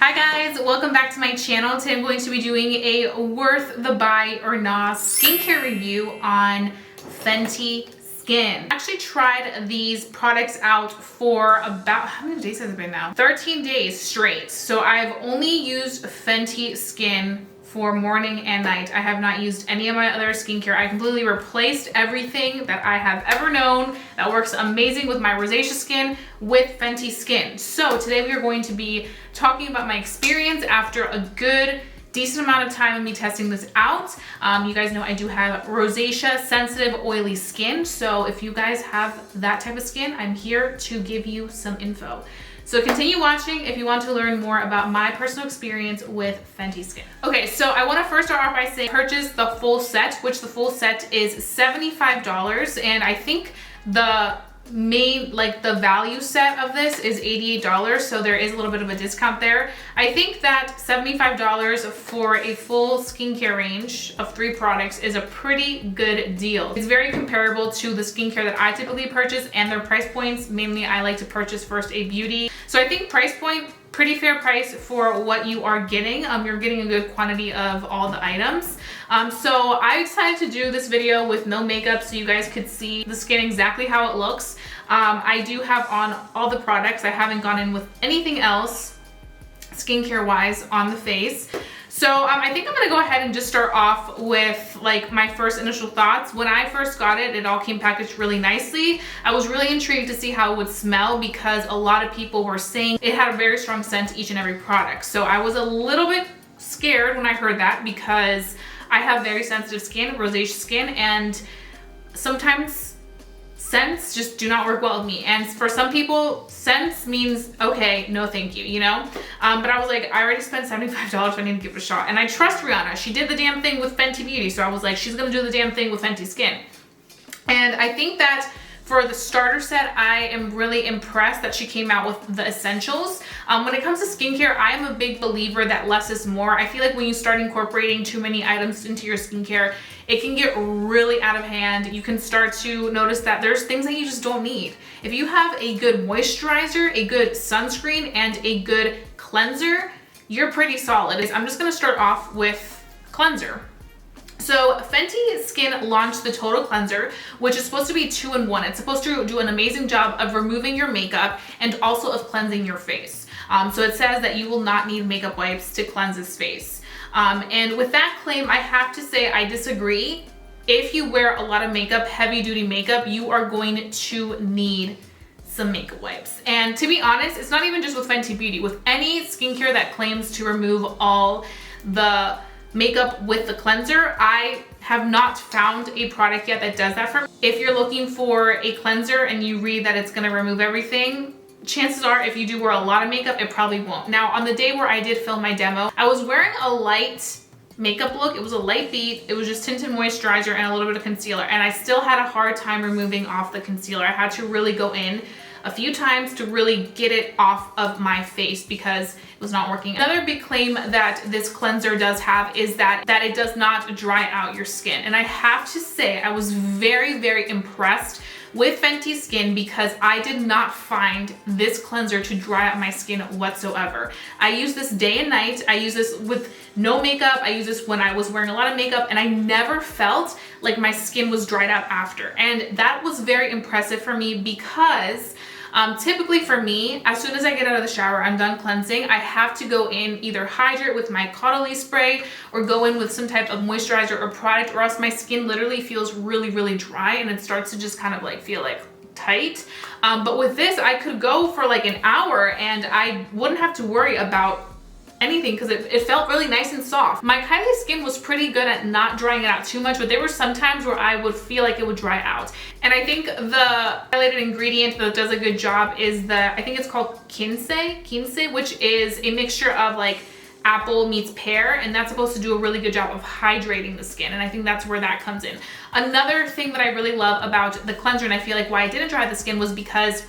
Hi guys, welcome back to my channel. Today I'm going to be doing a worth the buy or not skincare review on Fenty Skin. I actually tried these products out for about, how many days has it been now? 13 days straight. So I've only used Fenty Skin for morning and night. I have not used any of my other skincare. I completely replaced everything that I have ever known that works amazing with my rosacea skin with Fenty Skin. So today we are going to be talking about my experience after a good decent amount of time of me testing this out. You guys know I do have rosacea, sensitive, oily skin. So if you guys have that type of skin, I'm here to give you some info. So continue watching if you want to learn more about my personal experience with Fenty Skin. Okay, so I want to first start off by saying purchase the full set, which the full set is $75, and I think the main, like the value set of this is $88, so there is a little bit of a discount there. I think that $75 for a full skincare range of 3 products is a pretty good deal. It's very comparable to the skincare that I typically purchase and their price points. Mainly I like to purchase first a beauty. So I think price point, pretty fair price for what you are getting. You're getting a good quantity of all the items. So I decided to do this video with no makeup so you guys could see the skin exactly how it looks. I do have on all the products. I haven't gone in with anything else skincare wise on the face. So I think I'm gonna go ahead and just start off with like my first initial thoughts. When I first got it, it all came packaged really nicely. I was really intrigued to see how it would smell because a lot of people were saying it had a very strong scent each and every product. So I was a little bit scared when I heard that because I have very sensitive skin, rosacea skin, and sometimes scents just do not work well with me. And for some people, scents means, okay, no thank you, you know? But I was like, I already spent $75, I need to give it a shot. And I trust Rihanna. She did the damn thing with Fenty Beauty. So I was like, she's gonna do the damn thing with Fenty Skin. And I think that for the starter set, I am really impressed that she came out with the essentials. When it comes to skincare, I am a big believer that less is more. I feel like when you start incorporating too many items into your skincare, it can get really out of hand. You can start to notice that there's things that you just don't need. If you have a good moisturizer, a good sunscreen, and a good cleanser, you're pretty solid. I'm just gonna start off with cleanser. So Fenty Skin launched the Total Cleanser, which is supposed to be 2-in-1. It's supposed to do an amazing job of removing your makeup and also of cleansing your face. So it says that you will not need makeup wipes to cleanse this face. And with that claim, I have to say I disagree. If you wear a lot of makeup, heavy duty makeup, you are going to need some makeup wipes. And to be honest, it's not even just with Fenty Beauty. With any skincare that claims to remove all the makeup with the cleanser, I have not found a product yet that does that for me. If you're looking for a cleanser and you read that it's gonna remove everything, chances are if you do wear a lot of makeup, it probably won't. Now, on the day where I did film my demo, I was wearing a light makeup look. It was a light beat. It was just tinted moisturizer and a little bit of concealer. And I still had a hard time removing off the concealer. I had to really go in a few times to really get it off of my face because it was not working. Another big claim that this cleanser does have is that it does not dry out your skin. And I have to say, I was very, very impressed with Fenty Skin because I did not find this cleanser to dry out my skin whatsoever. I use this day and night. I use this with no makeup. I use this when I was wearing a lot of makeup, and I never felt like my skin was dried out after. And that was very impressive for me because typically for me, as soon as I get out of the shower, I'm done cleansing, I have to go in either hydrate with my Caudalie spray or go in with some type of moisturizer or product, or else my skin literally feels really, really dry and it starts to just kind of like feel like tight. But with this, I could go for like an hour and I wouldn't have to worry about anything because it felt really nice and soft. My Kylie Skin was pretty good at not drying it out too much, but there were some times where I would feel like it would dry out. And I think the highlighted ingredient that does a good job is I think it's called quince, which is a mixture of like apple meets pear, and that's supposed to do a really good job of hydrating the skin, and I think that's where that comes in. Another thing that I really love about the cleanser, and I feel like why I didn't dry the skin, was because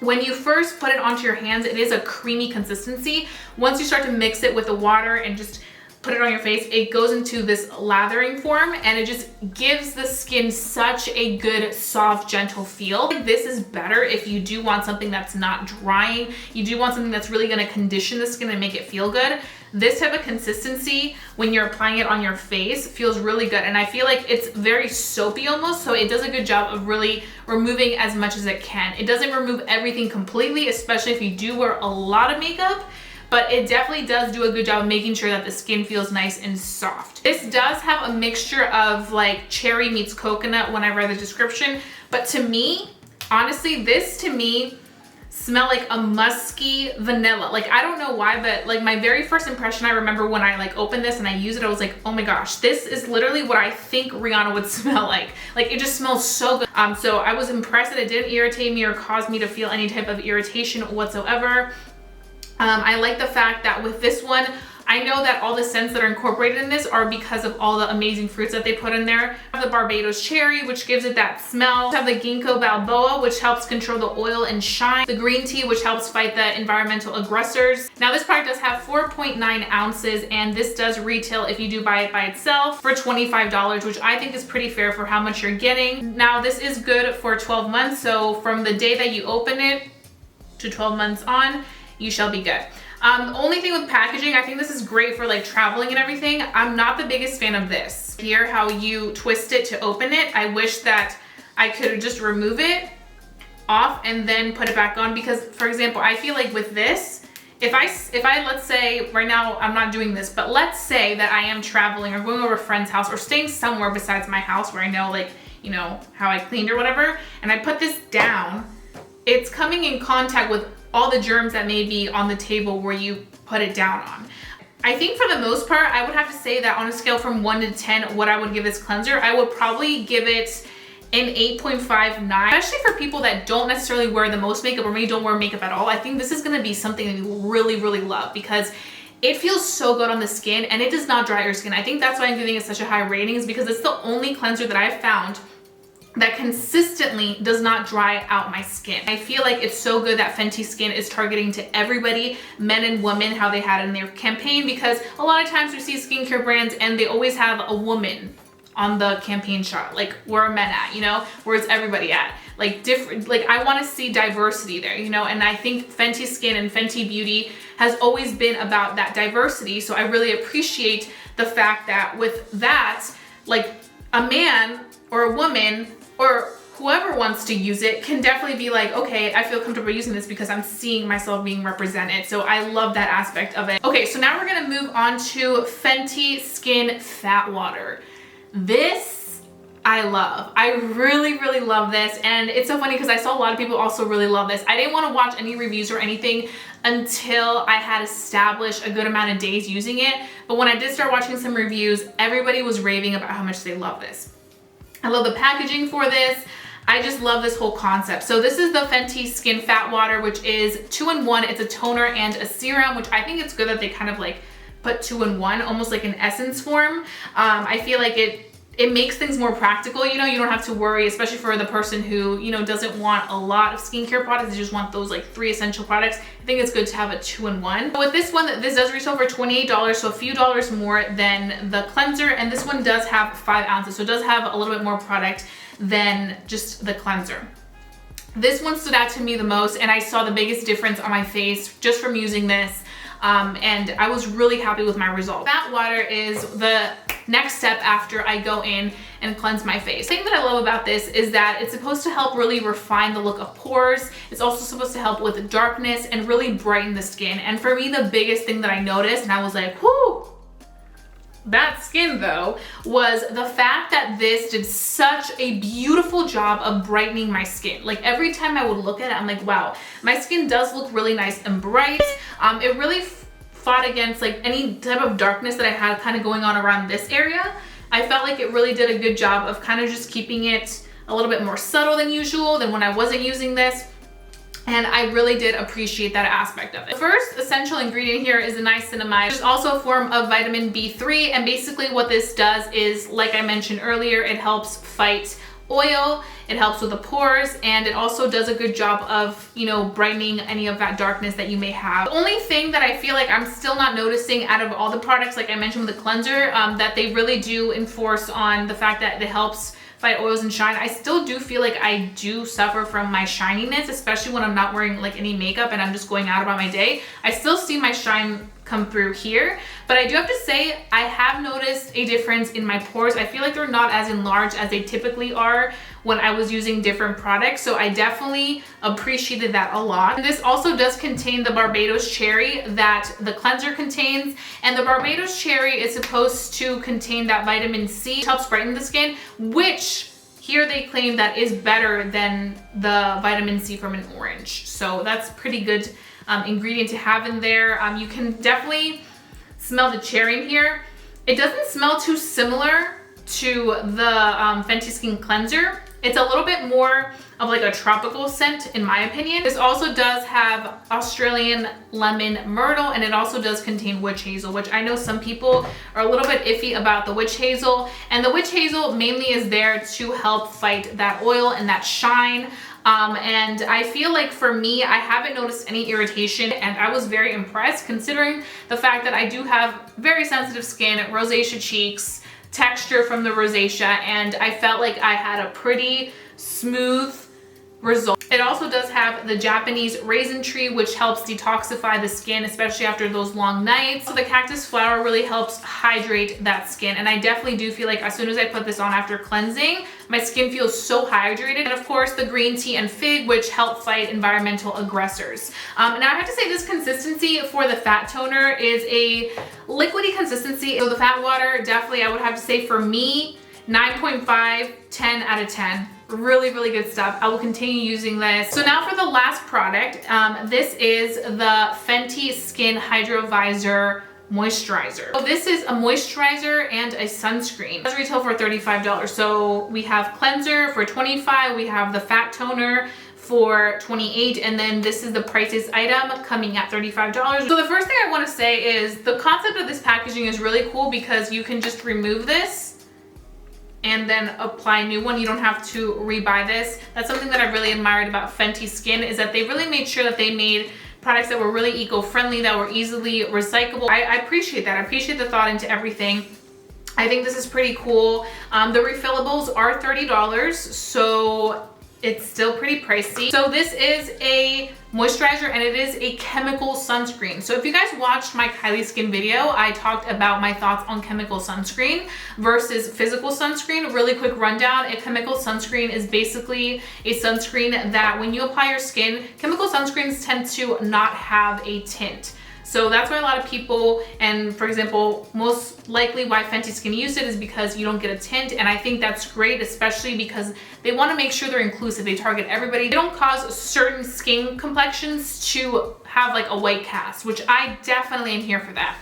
when you first put it onto your hands, it is a creamy consistency. Once you start to mix it with the water and just put it on your face, it goes into this lathering form and it just gives the skin such a good, soft, gentle feel. This is better if you do want something that's not drying. You do want something that's really gonna condition the skin and make it feel good. This type of consistency when you're applying it on your face feels really good. And I feel like it's very soapy almost, so it does a good job of really removing as much as it can. It doesn't remove everything completely, especially if you do wear a lot of makeup, but it definitely does do a good job of making sure that the skin feels nice and soft. This does have a mixture of like cherry meets coconut when I read the description, but to me, honestly, this to me smell like a musky vanilla. Like, I don't know why, but like my very first impression, I remember when I like opened this and I used it, I was like, oh my gosh, this is literally what I think Rihanna would smell like. Like, it just smells so good. So I was impressed that it didn't irritate me or cause me to feel any type of irritation whatsoever. I like the fact that with this one, I know that all the scents that are incorporated in this are because of all the amazing fruits that they put in there. I have the Barbados cherry, which gives it that smell. I have the ginkgo biloba, which helps control the oil and shine. The green tea, which helps fight the environmental aggressors. Now this product does have 4.9 ounces, and this does retail, if you do buy it by itself, for $25, which I think is pretty fair for how much you're getting. Now this is good for 12 months, so from the day that you open it to 12 months on, you shall be good. The only thing with packaging, I think this is great for like traveling and everything. I'm not the biggest fan of this. Here, how you twist it to open it. I wish that I could just remove it off and then put it back on, because for example, I feel like with this, if I let's say right now I'm not doing this, but let's say that I am traveling or going over a friend's house or staying somewhere besides my house where I know, like, you know, how I cleaned or whatever, and I put this down, it's coming in contact with all the germs that may be on the table where you put it down on. I think for the most part, I would have to say that on a scale from 1 to 10, what I would give this cleanser, I would probably give it an 8.59, especially for people that don't necessarily wear the most makeup or maybe don't wear makeup at all. I think this is gonna be something that you really, really love because it feels so good on the skin and it does not dry your skin. I think that's why I'm giving it such a high rating, is because it's the only cleanser that I've found that consistently does not dry out my skin. I feel like it's so good that Fenty Skin is targeting to everybody, men and women, how they had in their campaign, because a lot of times we see skincare brands and they always have a woman on the campaign shot, like where are men at, you know, where's everybody at? Like different, like I wanna see diversity there, you know, and I think Fenty Skin and Fenty Beauty has always been about that diversity. So I really appreciate the fact that with that, like a man or a woman or whoever wants to use it can definitely be like, okay, I feel comfortable using this because I'm seeing myself being represented. So I love that aspect of it. Okay, so now we're gonna move on to Fenty Skin Fat Water. This I love. I really, really love this. And it's so funny because I saw a lot of people also really love this. I didn't want to watch any reviews or anything until I had established a good amount of days using it. But when I did start watching some reviews, everybody was raving about how much they love this. I love the packaging for this. I just love this whole concept. So this is the Fenty Skin Fat Water, which is 2-in-1. It's a toner and a serum, which I think it's good that they kind of like put 2-in-1, almost like an essence form. I feel like it makes things more practical. You know, you don't have to worry, especially for the person who, you know, doesn't want a lot of skincare products. They just want those like 3 essential products. I think it's good to have a 2-in-1. But with this one, this does retail for $28, so a few dollars more than the cleanser. And this one does have 5 ounces, so it does have a little bit more product than just the cleanser. This one stood out to me the most, and I saw the biggest difference on my face just from using this. And I was really happy with my result. Fat water is the next step after I go in and cleanse my face. The thing that I love about this is that it's supposed to help really refine the look of pores. It's also supposed to help with darkness and really brighten the skin. And for me, the biggest thing that I noticed, and I was like, whoo, that skin though, was the fact that this did such a beautiful job of brightening my skin. Like every time I would look at it, I'm like, wow, my skin does look really nice and bright. It really fought against like any type of darkness that I had kind of going on around this area. I felt like it really did a good job of kind of just keeping it a little bit more subtle than usual than when I wasn't using this. And I really did appreciate that aspect of it. The first essential ingredient here is a niacinamide. There's also a form of vitamin B3, and basically what this does is, like I mentioned earlier, it helps fight oil, it helps with the pores, and it also does a good job of, you know, brightening any of that darkness that you may have. The only thing that I feel like I'm still not noticing out of all the products, like I mentioned with the cleanser, that they really do enforce on the fact that it helps fight oils and shine. I still do feel like I do suffer from my shininess, especially when I'm not wearing like any makeup and I'm just going out about my day. I still see my shine come through here, but I do have to say I have noticed a difference in my pores. I feel like they're not as enlarged as they typically are when I was using different products, so I definitely appreciated that a lot. And this also does contain the Barbados cherry that the cleanser contains, and the Barbados cherry is supposed to contain that vitamin C, which helps brighten the skin, which here they claim that is better than the vitamin C from an orange. So that's pretty good ingredient to have in there. You can definitely smell the cherry in here. It doesn't smell too similar to the Fenty Skin Cleanser. It's a little bit more of like a tropical scent in my opinion. This also does have Australian lemon myrtle, and it also does contain witch hazel, which I know some people are a little bit iffy about the witch hazel. And the witch hazel mainly is there to help fight that oil and that shine. And I feel like for me, I haven't noticed any irritation, and I was very impressed considering the fact that I do have very sensitive skin, rosacea cheeks, texture from the rosacea, and I felt like I had a pretty smooth result. It also does have the Japanese raisin tree, which helps detoxify the skin, especially after those long nights. So the cactus flower really helps hydrate that skin, and I definitely do feel like as soon as I put this on after cleansing, my skin feels so hydrated. And of course the green tea and fig, which help fight environmental aggressors. Now I have to say this consistency for the fat toner is a liquidy consistency. So the fat water, definitely I would have to say for me, 9.5, 10 out of 10. Really, really good stuff. I will continue using this. So now for the last product, this is the Fenty Skin Hydro Visor Moisturizer. So this is a moisturizer and a sunscreen. It does retail for $35. So we have cleanser for $25, we have the fat toner for $28, and then this is the priciest item coming at $35. So the first thing I want to say is the concept of this packaging is really cool because you can just remove this and then apply a new one. You don't have to rebuy this. That's something that I really admired about Fenty Skin, is that they really made sure that they made products that were really eco-friendly, that were easily recyclable. I appreciate that. I appreciate the thought into everything. I think this is pretty cool. The refillables are $30, so it's still pretty pricey. So this is a moisturizer, and it is a chemical sunscreen. So if you guys watched my Kylie Skin video, I talked about my thoughts on chemical sunscreen versus physical sunscreen. Really quick rundown. A chemical sunscreen is basically a sunscreen that when you apply your skin, chemical sunscreens tend to not have a tint. So that's why a lot of people, and for example, most likely why Fenty Skin used it is because you don't get a tint, and I think that's great, especially because they want to make sure they're inclusive. They target everybody. They don't cause certain skin complexions to have like a white cast, which I definitely am here for that.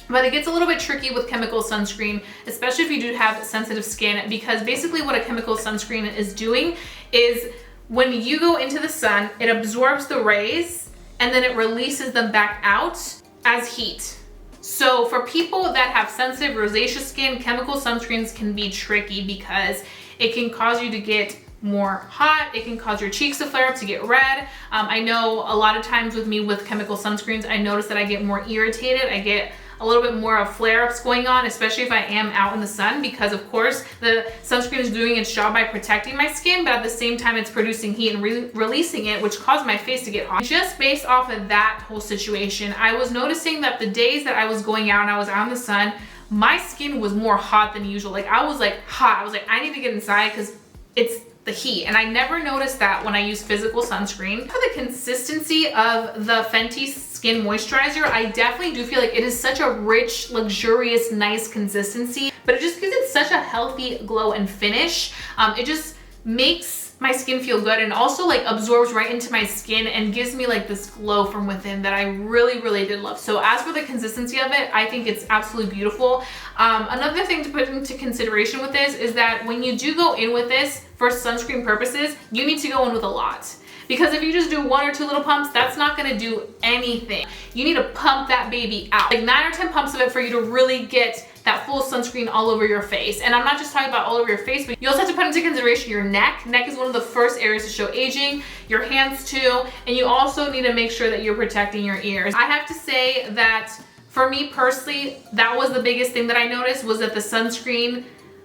But it gets a little bit tricky with chemical sunscreen, especially if you do have sensitive skin, because basically what a chemical sunscreen is doing is when you go into the sun, it absorbs the rays and then it releases them back out as heat. So for people that have sensitive rosacea skin, chemical sunscreens can be tricky because it can cause you to get more hot. It can cause your cheeks to flare up, to get red. I know a lot of times with me with chemical sunscreens, I notice that I get more irritated. I get a little bit more of flare-ups going on, especially if I am out in the sun, because of course the sunscreen is doing its job by protecting my skin, but at the same time it's producing heat and releasing it, which caused my face to get hot. Just based off of that whole situation, I was noticing that the days that I was going out and I was out in the sun, my skin was more hot than usual. Like I was like hot. I was like, I need to get inside because it's the heat. And I never noticed that when I use physical sunscreen. For the consistency of the Fenty Skin Moisturizer, I definitely do feel like it is such a rich, luxurious, nice consistency, but it just gives it such a healthy glow and finish. It just makes my skin feel good, and also like absorbs right into my skin and gives me like this glow from within that I really, really did love. So as for the consistency of it, I think it's absolutely beautiful. Another thing to put into consideration with this is that when you do go in with this for sunscreen purposes, you need to go in with a lot, because if you just do 1 or 2 little pumps, that's not gonna do anything. You need to pump that baby out. Like 9 or 10 pumps of it for you to really get that full sunscreen all over your face. And I'm not just talking about all over your face, but you also have to put into consideration your neck. Neck is one of the first areas to show aging, your hands too, and you also need to make sure that you're protecting your ears. I have to say that for me personally, that was the biggest thing that I noticed, was that the sunscreen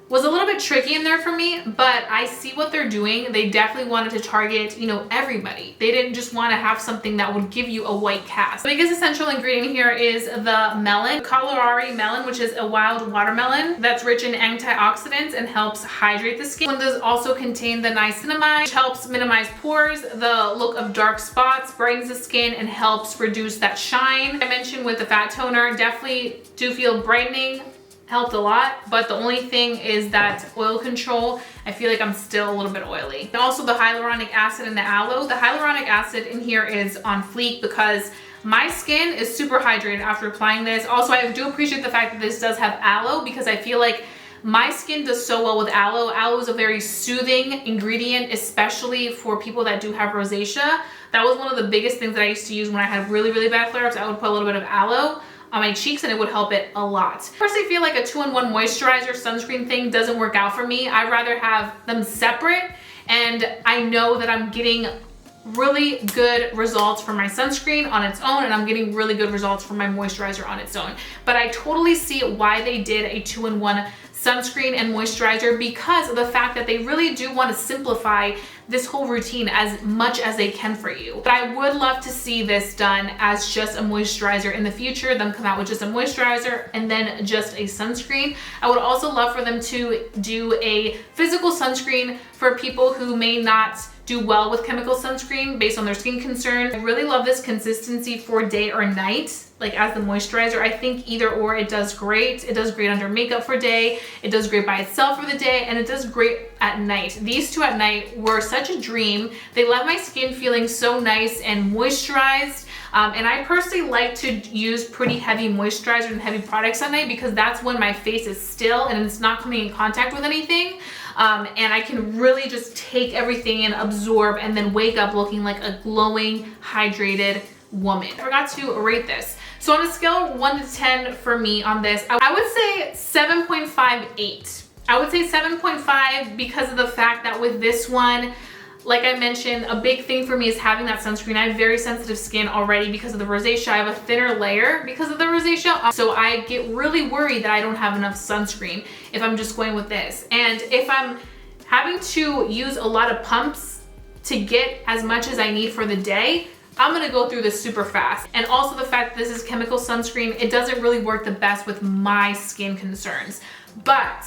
was a little bit tricky in there for me, but I see what they're doing. They definitely wanted to target, you know, everybody. They didn't just want to have something that would give you a white cast. The biggest essential ingredient here is the melon, Kalahari melon, which is a wild watermelon that's rich in antioxidants and helps hydrate the skin. One does also contain the niacinamide, which helps minimize pores, the look of dark spots, brightens the skin, and helps reduce that shine. I mentioned with the fat toner, definitely do feel brightening, helped a lot, but the only thing is that oil control. I feel like I'm still a little bit oily. And also the hyaluronic acid and the aloe. The hyaluronic acid in here is on fleek because my skin is super hydrated after applying this. Also, I do appreciate the fact that this does have aloe because I feel like my skin does so well with aloe. Aloe is a very soothing ingredient, especially for people that do have rosacea. That was one of the biggest things that I used to use when I had really, really bad flare-ups. I would put a little bit of aloe on my cheeks and it would help it a lot. I personally feel like a 2-in-1 moisturizer sunscreen thing doesn't work out for me. I'd rather have them separate, and I know that I'm getting really good results for my sunscreen on its own, and I'm getting really good results for my moisturizer on its own. But I totally see why they did a 2-in-1 sunscreen and moisturizer, because of the fact that they really do want to simplify this whole routine as much as they can for you. But I would love to see this done as just a moisturizer in the future, them come out with just a moisturizer and then just a sunscreen. I would also love for them to do a physical sunscreen for people who may not do well with chemical sunscreen based on their skin concerns. I really love this consistency for day or night, like as the moisturizer. I think either or, it does great. It does great under makeup for day, it does great by itself for the day, and it does great at night. These two at night were such a dream. They left my skin feeling so nice and moisturized. And I personally like to use pretty heavy moisturizer and heavy products at night because that's when my face is still and it's not coming in contact with anything. And I can really just take everything in, absorb, and then wake up looking like a glowing, hydrated woman. I forgot to rate this. So on a scale of 1 to 10 for me on this, I would say 7.58. I would say 7.5 because of the fact that with this one, like I mentioned, a big thing for me is having that sunscreen. I have very sensitive skin already because of the rosacea. I have a thinner layer because of the rosacea. So I get really worried that I don't have enough sunscreen if I'm just going with this. And if I'm having to use a lot of pumps to get as much as I need for the day, I'm gonna go through this super fast. And also the fact that this is chemical sunscreen, it doesn't really work the best with my skin concerns. But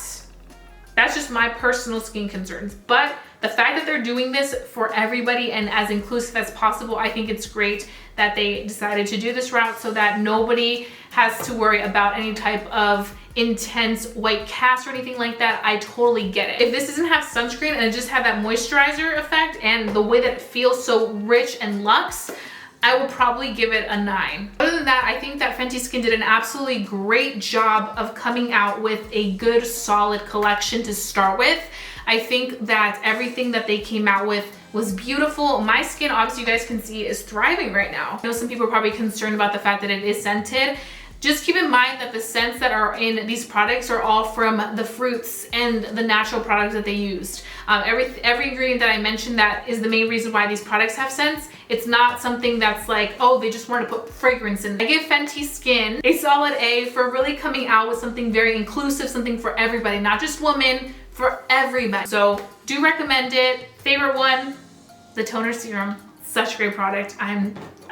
that's just my personal skin concerns. But the fact that they're doing this for everybody and as inclusive as possible, I think it's great that they decided to do this route so that nobody has to worry about any type of intense white cast or anything like that. I totally get it. If this doesn't have sunscreen and it just have that moisturizer effect and the way that it feels so rich and luxe, I would probably give it a 9. Other than that, I think that Fenty Skin did an absolutely great job of coming out with a good, solid collection to start with. I think that everything that they came out with was beautiful. My skin, obviously you guys can see, is thriving right now. I know some people are probably concerned about the fact that it is scented. Just keep in mind that the scents that are in these products are all from the fruits and the natural products that they used. Every ingredient that I mentioned that is the main reason why these products have scents. It's not something that's like, oh, they just wanted to put fragrance in. I give Fenty Skin a solid A for really coming out with something very inclusive, something for everybody, not just women, for everybody. So do recommend it. Favorite one, the toner serum. Such a great product.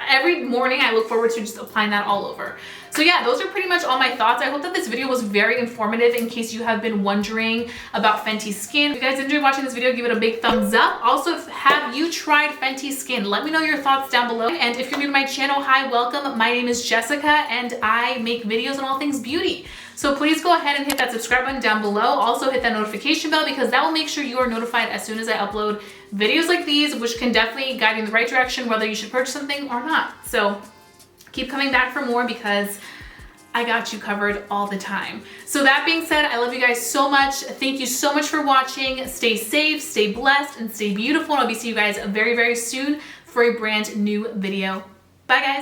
Every morning I look forward to just applying that all over. So yeah, those are pretty much all my thoughts. I hope that this video was very informative in case you have been wondering about Fenty Skin. If you guys enjoyed watching this video, give it a big thumbs up. Also, have you tried Fenty Skin? Let me know your thoughts down below. And if you're new to my channel, hi, welcome. My name is Jessica and I make videos on all things beauty. So please go ahead and hit that subscribe button down below. Also hit that notification bell because that will make sure you are notified as soon as I upload videos like these, which can definitely guide you in the right direction, whether you should purchase something or not. So keep coming back for more because I got you covered all the time. So that being said, I love you guys so much. Thank you so much for watching. Stay safe, stay blessed, and stay beautiful. And I'll be seeing you guys very, very soon for a brand new video. Bye guys.